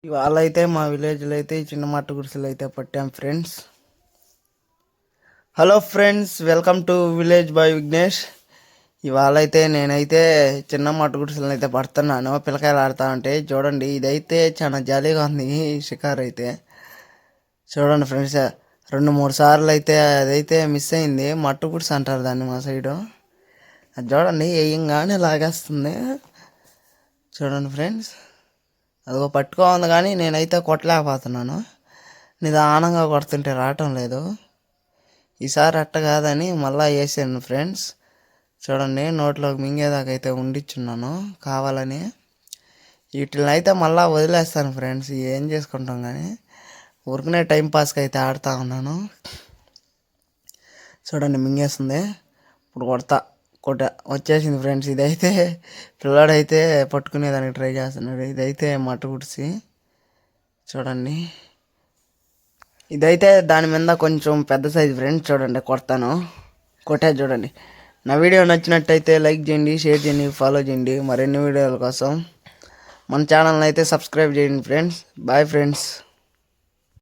ఇవాళ అయితే మా విలేజ్లో అయితే ఈ చిన్న మట్టు గుడిసెలు అయితే పట్టాం friends. Hello friends, welcome to village boy Vignesh. ఇవాళ అయితే నేనైతే చిన్న మట్టు గుడిసెలను అయితే పడుతున్నాను. పిల్లకాయలు ఆడుతూ ఉంటే చూడండి, ఇదైతే చాలా జాలీగా ఉంది. ఈ షికారు అయితే చూడండి ఫ్రెండ్స్, 2-3 సార్లు అయితే అదైతే మిస్ అయింది. మట్టు గుడిసె అంటారు దాన్ని మా సైడు. అది చూడండి, వేయంగానే లాగేస్తుంది. చూడండి ఫ్రెండ్స్, అదిగో పట్టుకోంది కానీ నేనైతే కొట్టలేకపోతున్నాను. నిదానంగా కొడుతుంటే రావటం లేదు. ఈసారి అట్ట కాదని మళ్ళీ వేసాను ఫ్రెండ్స్. చూడండి, నోట్లోకి మింగేదాకా అయితే ఉండిచ్చున్నాను కావాలని. వీటిని అయితే మళ్ళీ వదిలేస్తాను ఫ్రెండ్స్, ఏం చేసుకుంటాం కానీ ఊరికనే టైంపాస్కి అయితే ఆడుతూ ఉన్నాను. చూడండి, మింగేస్తుంది. ఇప్పుడు కొట్ట వచ్చేసింది ఫ్రెండ్స్. ఇదైతే పిల్లాడైతే పట్టుకునేదానికి ట్రై చేస్తున్నాడు. ఇదైతే మట్టు గుడిసి చూడండి, ఇదైతే దాని మీద కొంచెం పెద్ద సైజు ఫ్రెండ్స్. చూడండి, కొట్టా చూడండి. నా వీడియో నచ్చినట్టయితే లైక్ చేయండి, షేర్ చేయండి, ఫాలో చేయండి. మరిన్ని వీడియోల కోసం మన ఛానల్ని అయితే సబ్స్క్రైబ్ చేయండి ఫ్రెండ్స్. Bye friends.